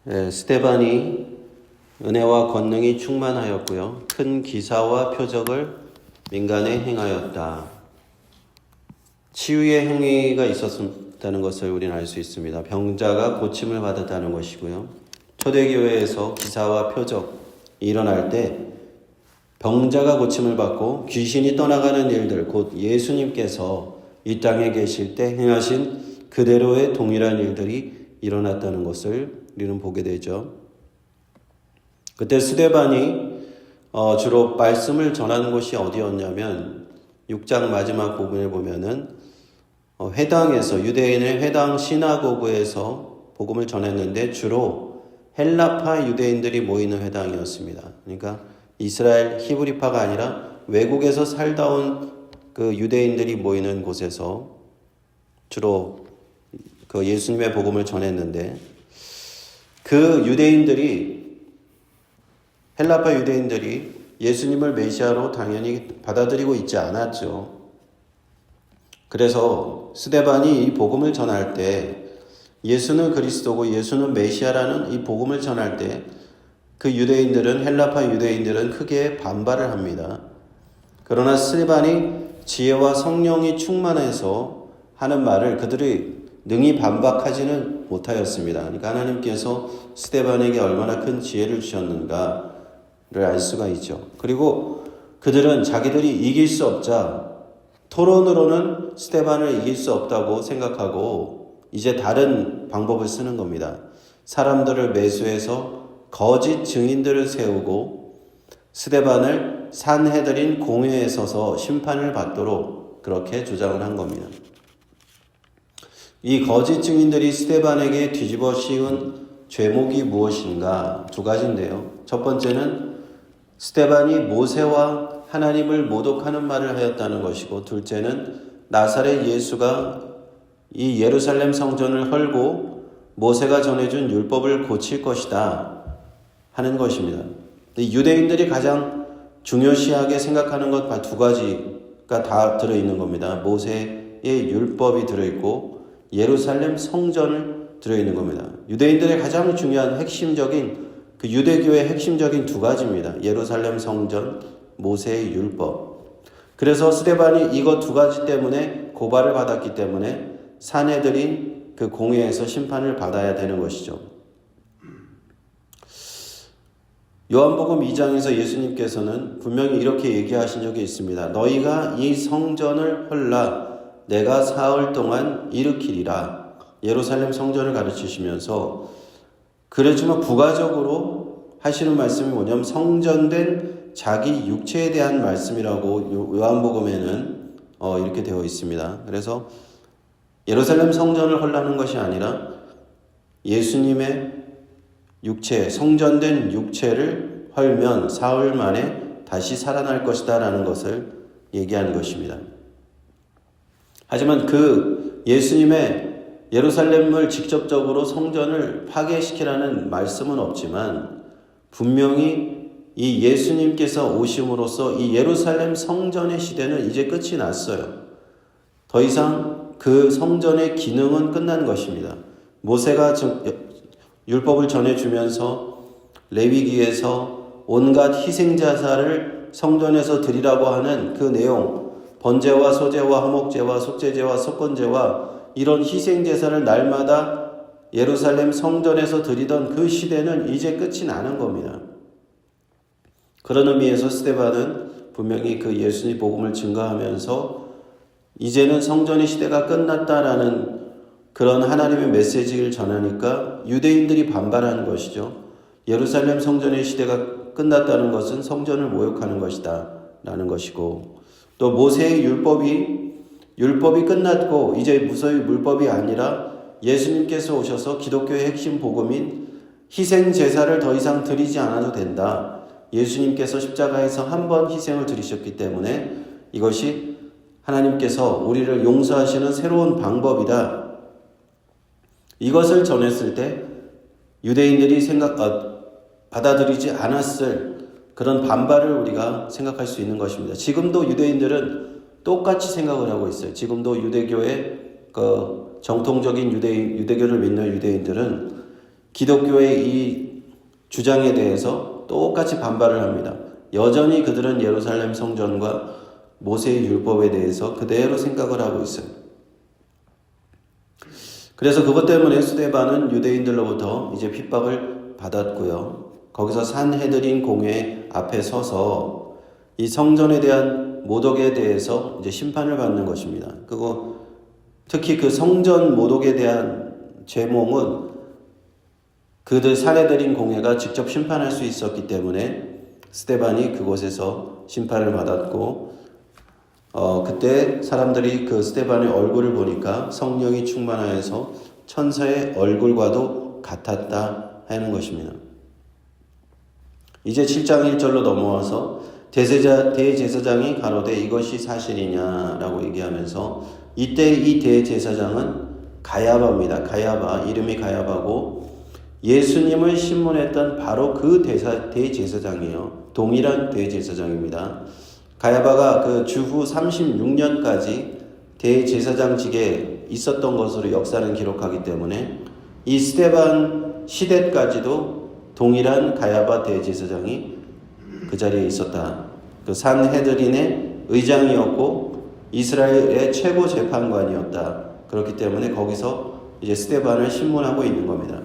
스데반이 은혜와 권능이 충만하였고요. 큰 기사와 표적을 민간에 행하였다. 치유의 행위가 있었다는 것을 우리는 알 수 있습니다. 병자가 고침을 받았다는 것이고요. 초대교회에서 기사와 표적이 일어날 때 병자가 고침을 받고 귀신이 떠나가는 일들, 곧 예수님께서 이 땅에 계실 때 행하신 그대로의 동일한 일들이 일어났다는 것을 우리는 보게 되죠. 그때 스데반이 주로 말씀을 전하는 곳이 어디였냐면 6장 마지막 부분에 보면은 회당에서, 유대인의 회당 시나고그에서 복음을 전했는데 주로 헬라파 유대인들이 모이는 회당이었습니다. 그러니까 이스라엘 히브리파가 아니라 외국에서 살다 온 그 유대인들이 모이는 곳에서 주로 그 예수님의 복음을 전했는데, 그 유대인들이, 헬라파 유대인들이 예수님을 메시아로 당연히 받아들이고 있지 않았죠. 그래서 스데반이 이 복음을 전할 때 예수는 그리스도고 예수는 메시아라는 이 복음을 전할 때 그 유대인들은, 헬라파 유대인들은 크게 반발을 합니다. 그러나 스데반이 지혜와 성령이 충만해서 하는 말을 그들이 능히 반박하지는 못하였습니다. 그러니까 하나님께서 스데반에게 얼마나 큰 지혜를 주셨는가를 알 수가 있죠. 그리고 그들은 자기들이 이길 수 없자 토론으로는 스데반을 이길 수 없다고 생각하고 이제 다른 방법을 쓰는 겁니다. 사람들을 매수해서 거짓 증인들을 세우고 스데반을 산헤드린 공회에 서서 심판을 받도록 그렇게 주장을 한 겁니다. 이 거짓 증인들이 스데반에게 뒤집어 씌운 죄목이 무엇인가? 두 가지인데요. 첫 번째는 스데반이 모세와 하나님을 모독하는 말을 하였다는 것이고, 둘째는 나사렛 예수가 이 예루살렘 성전을 헐고 모세가 전해준 율법을 고칠 것이다 하는 것입니다. 유대인들이 가장 중요시하게 생각하는 것 두 가지가 다 들어있는 겁니다. 모세의 율법이 들어있고 예루살렘 성전을 들어있는 겁니다. 유대인들의 가장 중요한 핵심적인, 그 유대교의 핵심적인 두 가지입니다. 예루살렘 성전, 모세의 율법. 그래서 스데반이 이것 두 가지 때문에 고발을 받았기 때문에 산헤드린 그 공회에서 심판을 받아야 되는 것이죠. 요한복음 2장에서 예수님께서는 분명히 이렇게 얘기하신 적이 있습니다. 너희가 이 성전을 헐라 내가 사흘 동안 일으키리라. 예루살렘 성전을 가르치시면서, 그렇지만 부가적으로 하시는 말씀이 뭐냐면 성전된 자기 육체에 대한 말씀이라고 요한복음에는 이렇게 되어 있습니다. 그래서 예루살렘 성전을 헐라는 것이 아니라 예수님의 육체, 성전된 육체를 헐면 사흘 만에 다시 살아날 것이다 라는 것을 얘기하는 것입니다. 하지만 그 예수님의 예루살렘을 직접적으로 성전을 파괴시키라는 말씀은 없지만 분명히 이 예수님께서 오심으로써 이 예루살렘 성전의 시대는 이제 끝이 났어요. 더 이상 그 성전의 기능은 끝난 것입니다. 모세가 율법을 전해주면서 레위기에서 온갖 희생자사를 성전에서 드리라고 하는 그 내용, 번제와 소제와 화목제와 속죄제와 속건제와 이런 희생제사를 날마다 예루살렘 성전에서 드리던 그 시대는 이제 끝이 나는 겁니다. 그런 의미에서 스데반은 분명히 그 예수님 복음을 증거하면서 이제는 성전의 시대가 끝났다라는 그런 하나님의 메시지를 전하니까 유대인들이 반발하는 것이죠. 예루살렘 성전의 시대가 끝났다는 것은 성전을 모욕하는 것이다 라는 것이고, 또 모세의 율법이 끝났고 이제 무서의 율법이 아니라 예수님께서 오셔서 기독교의 핵심 복음인 희생 제사를 더 이상 드리지 않아도 된다. 예수님께서 십자가에서 한 번 희생을 드리셨기 때문에 이것이 하나님께서 우리를 용서하시는 새로운 방법이다. 이것을 전했을 때 유대인들이 받아들이지 않았을 그런 반발을 우리가 생각할 수 있는 것입니다. 지금도 유대인들은 똑같이 생각을 하고 있어요. 지금도 유대교의 정통적인 유대교를 믿는 유대인들은 기독교의 이 주장에 대해서 똑같이 반발을 합니다. 여전히 그들은 예루살렘 성전과 모세의 율법에 대해서 그대로 생각을 하고 있어요. 그래서 그것 때문에 스데반은 유대인들로부터 이제 핍박을 받았고요. 거기서 산헤드린 공회 앞에 서서 이 성전에 대한 모독에 대해서 이제 심판을 받는 것입니다. 그리고 특히 그 성전 모독에 대한 제목은 그들 산헤드린 공회가 직접 심판할 수 있었기 때문에 스데반이 그곳에서 심판을 받았고, 그때 사람들이 그 스데반의 얼굴을 보니까 성령이 충만하여서 천사의 얼굴과도 같았다 하는 것입니다. 이제 7장 1절로 넘어와서 대제사장이 가로되 이것이 사실이냐라고 얘기하면서 이때 이 대제사장은 가야바입니다. 가야바, 이름이 가야바고 예수님을 신문했던 바로 그 대제사장이에요. 동일한 대제사장입니다. 가야바가 그 주후 36년까지 대제사장직에 있었던 것으로 역사는 기록하기 때문에 이 스데반 시대까지도 동일한 가야바 대제사장이 그 자리에 있었다. 그 산헤드린의 의장이었고 이스라엘의 최고 재판관이었다. 그렇기 때문에 거기서 이제 스데반을 신문하고 있는 겁니다.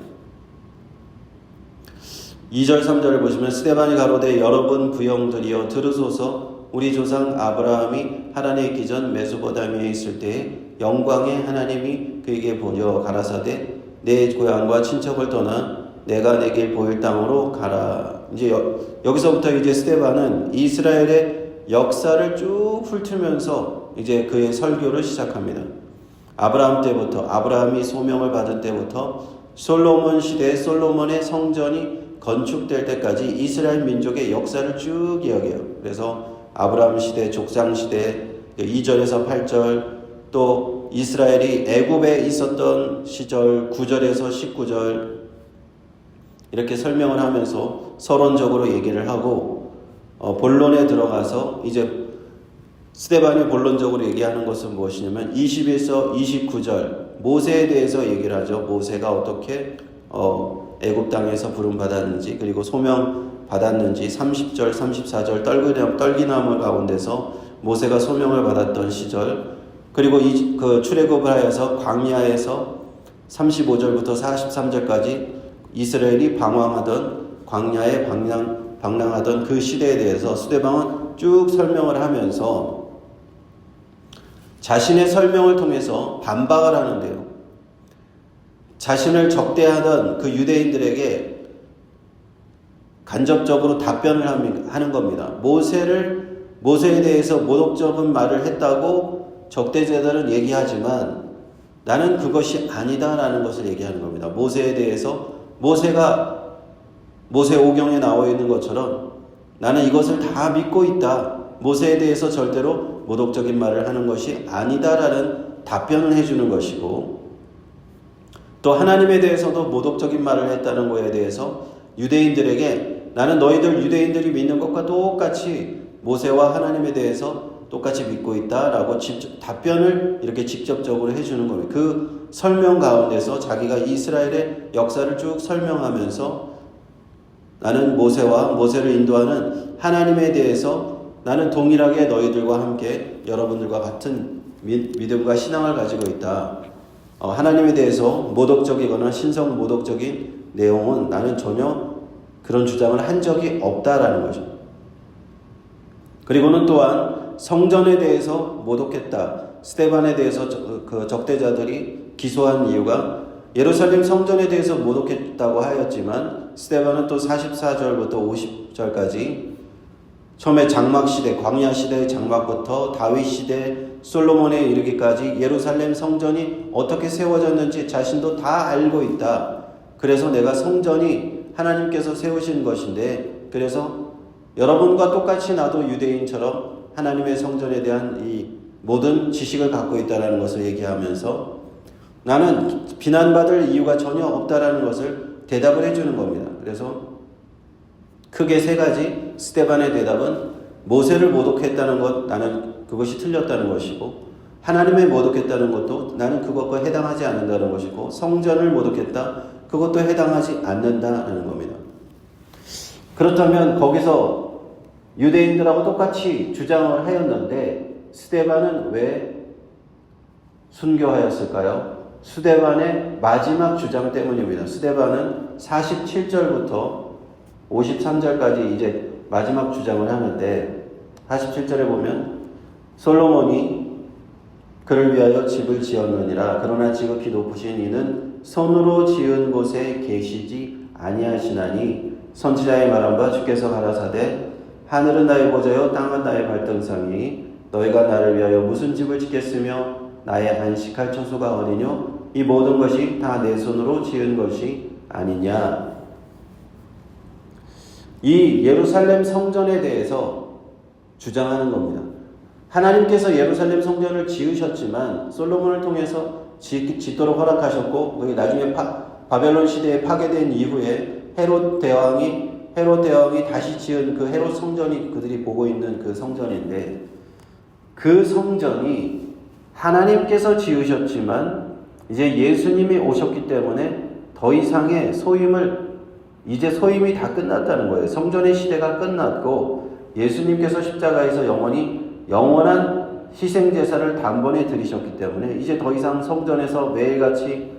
2절 3절을 보시면 스데반이 가로되 여러분 부영들이여 들으소서. 우리 조상 아브라함이 하란에 있기 전 메소포타미아에 있을 때에 영광의 하나님이 그에게 보여 가라사대 내 고향과 친척을 떠나 내가 내게 보일 땅으로 가라. 이제 여기서부터 이제 스데반은 이스라엘의 역사를 쭉 훑으면서 이제 그의 설교를 시작합니다. 아브라함 때부터, 아브라함이 소명을 받은 때부터 솔로몬 시대에 솔로몬의 성전이 건축될 때까지 이스라엘 민족의 역사를 쭉 이야기해요. 그래서 아브라함 시대, 족장 시대, 2절에서 8절, 또 이스라엘이 애굽에 있었던 시절 9절에서 19절 이렇게 설명을 하면서 서론적으로 얘기를 하고 본론에 들어가서 이제 스데반이 본론적으로 얘기하는 것은 무엇이냐면 20에서 29절 모세에 대해서 얘기를 하죠. 모세가 어떻게 애굽 땅에서 부름 받았는지, 그리고 소명 받았는지, 30절, 34절 떨기나무 가운데서 모세가 소명을 받았던 시절, 그리고 그 출애굽을 하여서 광야에서 35절부터 43절까지 이스라엘이 방황하던 광야에 방랑하던 그 시대에 대해서 스데반은 쭉 설명을 하면서 자신의 설명을 통해서 반박을 하는데요. 자신을 적대하던 그 유대인들에게 간접적으로 답변을 하는 겁니다. 모세에 대해서 모독적인 말을 했다고 적대자들은 얘기하지만 나는 그것이 아니다라는 것을 얘기하는 겁니다. 모세에 대해서 모세가 모세 5경에 나와 있는 것처럼 나는 이것을 다 믿고 있다. 모세에 대해서 절대로 모독적인 말을 하는 것이 아니다라는 답변을 해주는 것이고, 또 하나님에 대해서도 모독적인 말을 했다는 것에 대해서 유대인들에게 나는 너희들 유대인들이 믿는 것과 똑같이 모세와 하나님에 대해서 똑같이 믿고 있다라고 답변을 이렇게 직접적으로 해주는 겁니다. 그 설명 가운데서 자기가 이스라엘의 역사를 쭉 설명하면서 나는 모세를 인도하는 하나님에 대해서 나는 동일하게 너희들과 함께 여러분들과 같은 믿음과 신앙을 가지고 있다. 하나님에 대해서 모독적이거나 신성 모독적인 내용은 나는 전혀 그런 주장을 한 적이 없다라는 거죠. 그리고는 또한 성전에 대해서 모독했다. 스데반에 대해서 그 적대자들이 기소한 이유가 예루살렘 성전에 대해서 모독했다고 하였지만 스데반은 또 44절부터 50절까지 처음에 장막시대, 광야시대의 장막부터 다윗시대, 솔로몬에 이르기까지 예루살렘 성전이 어떻게 세워졌는지 자신도 다 알고 있다. 그래서 내가 성전이 하나님께서 세우신 것인데, 그래서 여러분과 똑같이 나도 유대인처럼 하나님의 성전에 대한 이 모든 지식을 갖고 있다는 것을 얘기하면서 나는 비난받을 이유가 전혀 없다라는 것을 대답을 해주는 겁니다. 그래서 크게 세 가지 스데반의 대답은 모세를 모독했다는 것, 나는 그것이 틀렸다는 것이고, 하나님을 모독했다는 것도 나는 그것과 해당하지 않는다는 것이고, 성전을 모독했다, 그것도 해당하지 않는다라는 겁니다. 그렇다면 거기서 유대인들하고 똑같이 주장을 하였는데 스데반은 왜 순교하였을까요? 스데반의 마지막 주장 때문입니다. 스데반은 47절부터 53절까지 이제 마지막 주장을 하는데 47절에 보면 솔로몬이 그를 위하여 집을 지었느니라. 그러나 지극히 높으신 이는 손으로 지은 곳에 계시지 아니하시나니 선지자의 말한 바 주께서 가라사대 하늘은 나의 보좌요 땅은 나의 발등상이니 너희가 나를 위하여 무슨 집을 짓겠으며 나의 안식할 처소가 어디뇨? 이 모든 것이 다 내 손으로 지은 것이 아니냐. 이 예루살렘 성전에 대해서 주장하는 겁니다. 하나님께서 예루살렘 성전을 지으셨지만 솔로몬을 통해서 짓도록 허락하셨고 나중에 바벨론 시대에 파괴된 이후에 헤롯 대왕이 다시 지은 그 헤롯 성전이 그들이 보고 있는 그 성전인데 그 성전이 하나님께서 지으셨지만 이제 예수님이 오셨기 때문에 더 이상의 이제 소임이 다 끝났다는 거예요. 성전의 시대가 끝났고 예수님께서 십자가에서 영원한 희생제사를 단번에 드리셨기 때문에 이제 더 이상 성전에서 매일같이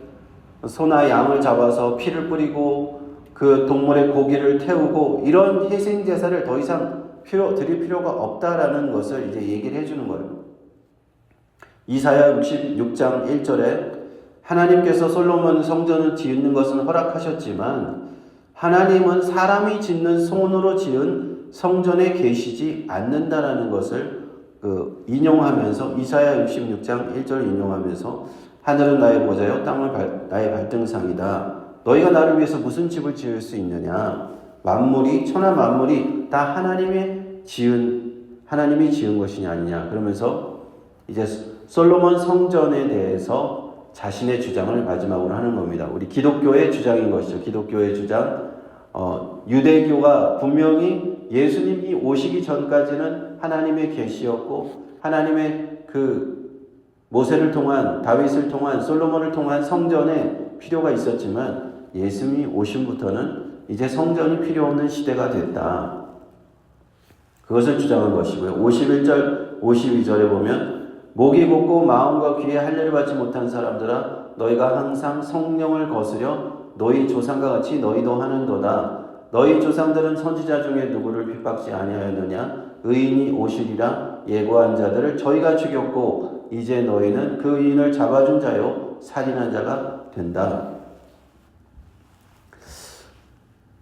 소나 양을 잡아서 피를 뿌리고 그 동물의 고기를 태우고 이런 희생제사를 더 이상 드릴 필요가 없다라는 것을 이제 얘기를 해주는 거예요. 이사야 66장 1절에 하나님께서 솔로몬 성전을 짓는 것은 허락하셨지만 하나님은 사람이 짓는 손으로 지은 성전에 계시지 않는다라는 것을 인용하면서 이사야 66장 1절 인용하면서 하늘은 나의 보좌요 땅은 나의 발등상이다. 너희가 나를 위해서 무슨 집을 지을 수 있느냐. 천하 만물이 다 하나님이 지은 것이 아니냐. 그러면서 이제 솔로몬 성전에 대해서 자신의 주장을 마지막으로 하는 겁니다. 우리 기독교의 주장인 것이죠. 기독교의 주장. 유대교가 분명히 예수님이 오시기 전까지는 하나님의 계시였고 하나님의 그 모세를 통한 다윗을 통한 솔로몬을 통한 성전에 필요가 있었지만 예수님이 오심부터는 이제 성전이 필요 없는 시대가 됐다. 그것을 주장한 것이고요. 51절 52절에 보면 목이 곧고 마음과 귀에 할례를 받지 못한 사람들아 너희가 항상 성령을 거스려 너희 조상과 같이 너희도 하는도다. 너희 조상들은 선지자 중에 누구를 핍박지 아니하였느냐? 의인이 오시리라 예고한 자들을 저희가 죽였고 이제 너희는 그 의인을 잡아준 자요 살인한 자가 된다.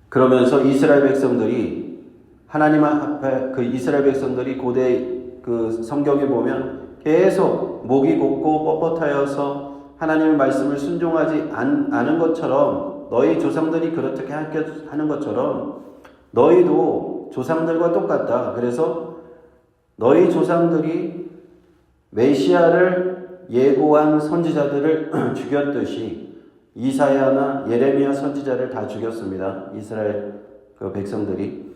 그러면서 이스라엘 백성들이 하나님 앞에 이스라엘 백성들이 고대 그 성경에 보면 계속 목이 곧고 뻣뻣하여서 하나님의 말씀을 순종하지 않은 것처럼 너희 조상들이 그렇게 하는 것처럼 너희도 조상들과 똑같다. 그래서 너희 조상들이 메시아를 예고한 선지자들을 죽였듯이 이사야나 예레미야 선지자를 다 죽였습니다. 이스라엘 그 백성들이.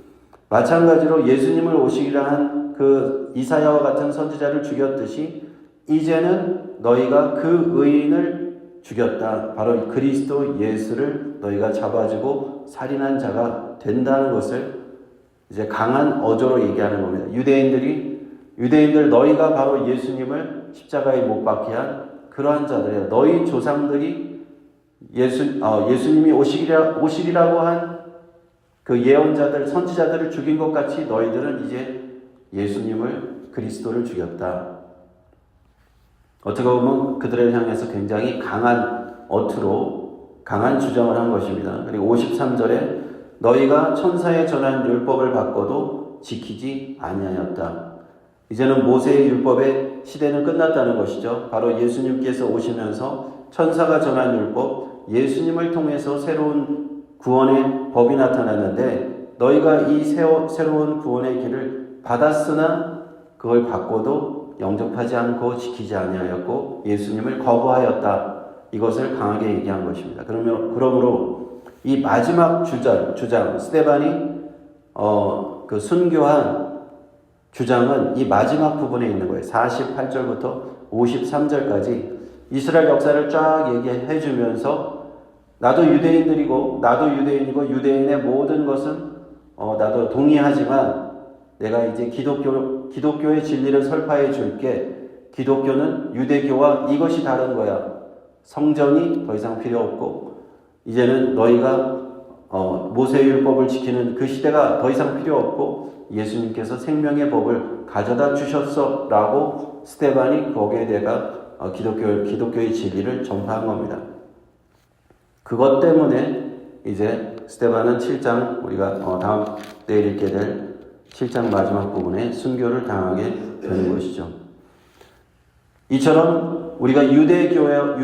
마찬가지로 예수님을 오시기라 한 그 이사야와 같은 선지자를 죽였듯이 이제는 너희가 그 의인을 죽였다. 바로 그리스도 예수를 너희가 잡아주고 살인한 자가 된다는 것을 이제 강한 어조로 얘기하는 겁니다. 유대인들 너희가 바로 예수님을 십자가에 못 박게 한 그러한 자들이에요. 너희 조상들이 예수님이 오시리라고 한 그 예언자들, 선지자들을 죽인 것 같이 너희들은 이제 예수님을 그리스도를 죽였다. 어떻게 보면 그들을 향해서 굉장히 강한 어투로 강한 주장을 한 것입니다. 그리고 53절에 너희가 천사에 전한 율법을 받고도 지키지 아니하였다. 이제는 모세의 율법의 시대는 끝났다는 것이죠. 바로 예수님께서 오시면서 천사가 전한 율법, 예수님을 통해서 새로운 구원의 법이 나타났는데 너희가 이 새로운 구원의 길을 받았으나 그걸 받고도 영접하지 않고 지키지 아니하였고 예수님을 거부하였다. 이것을 강하게 얘기한 것입니다. 그러므로 이 마지막 주장 스데반이 그 순교한 주장은 이 마지막 부분에 있는 거예요. 48절부터 53절까지 이스라엘 역사를 쫙 얘기해 주면서 나도 유대인들이고 나도 유대인이고 유대인의 모든 것은 나도 동의하지만 내가 이제 기독교의 진리를 설파해 줄게. 기독교는 유대교와 이것이 다른 거야. 성전이 더 이상 필요 없고 이제는 너희가 모세율법을 지키는 그 시대가 더 이상 필요 없고 예수님께서 생명의 법을 가져다 주셨어 라고 스데반이 거기에 대가 기독교의 진리를 전파한 겁니다. 그것 때문에 이제 스데반은 7장 우리가 내일 읽게 될 7장 마지막 부분에 순교를 당하게 되는 것이죠. 이처럼 우리가 유대교와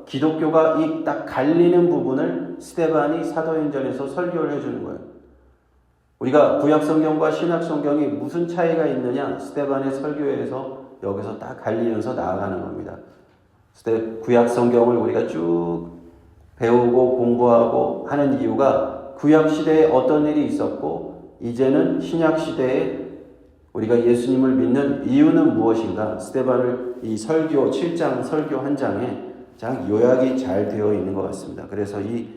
기독교가 이 딱 갈리는 부분을 스데반이 사도행전에서 설교를 해주는 거예요. 우리가 구약성경과 신약성경이 무슨 차이가 있느냐? 스데반의 설교에서 여기서 딱 갈리면서 나아가는 겁니다. 구약성경을 우리가 쭉 배우고 공부하고 하는 이유가 구약시대에 어떤 일이 있었고 이제는 신약시대에 우리가 예수님을 믿는 이유는 무엇인가? 스데반을 이 설교 7장 설교 한 장에 장 요약이 잘 되어 있는 것 같습니다. 그래서 이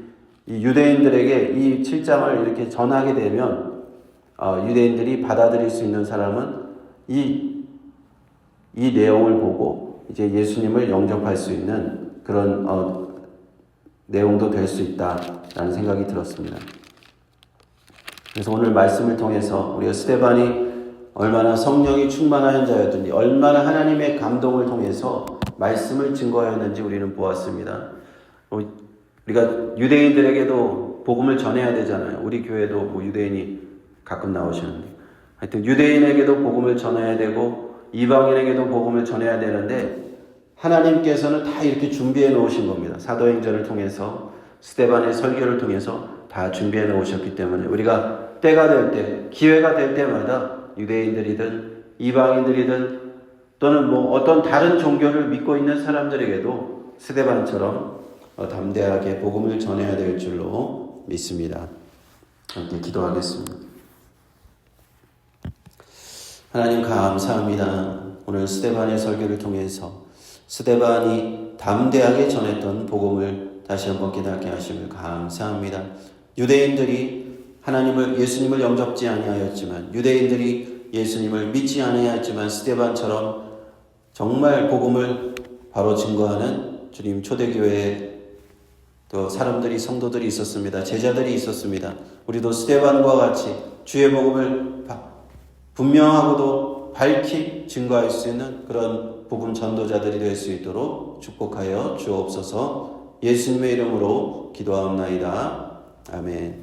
유대인들에게 이 7장을 이렇게 전하게 되면 유대인들이 받아들일 수 있는 사람은 이 내용을 보고 이제 예수님을 영접할 수 있는 그런 내용도 될 수 있다라는 생각이 들었습니다. 그래서 오늘 말씀을 통해서 우리가 스데반이 얼마나 성령이 충만한 자였든지 얼마나 하나님의 감동을 통해서 말씀을 증거하였는지 우리는 보았습니다. 우리가 유대인들에게도 복음을 전해야 되잖아요. 우리 교회도 유대인이 가끔 나오시는데 하여튼 유대인에게도 복음을 전해야 되고 이방인에게도 복음을 전해야 되는데 하나님께서는 다 이렇게 준비해 놓으신 겁니다. 사도행전을 통해서 스데반의 설교를 통해서 다 준비해 놓으셨기 때문에 우리가 때가 될 때 기회가 될 때마다 유대인들이든 이방인들이든 또는 어떤 다른 종교를 믿고 있는 사람들에게도 스데반처럼 담대하게 복음을 전해야 될 줄로 믿습니다. 함께 기도하겠습니다. 하나님 감사합니다. 오늘 스데반의 설교를 통해서 스데반이 담대하게 전했던 복음을 다시 한번 깨닫게 하심을 감사합니다. 유대인들이 예수님을 영접지 아니하였지만 유대인들이 예수님을 믿지 아니하였지만 스데반처럼 정말 복음을 바로 증거하는 주님 초대교회에 또 성도들이 있었습니다. 제자들이 있었습니다. 우리도 스데반과 같이 주의 복음을 분명하고도 밝히 증거할 수 있는 그런 복음 전도자들이 될 수 있도록 축복하여 주옵소서. 예수님의 이름으로 기도하옵나이다. 아멘.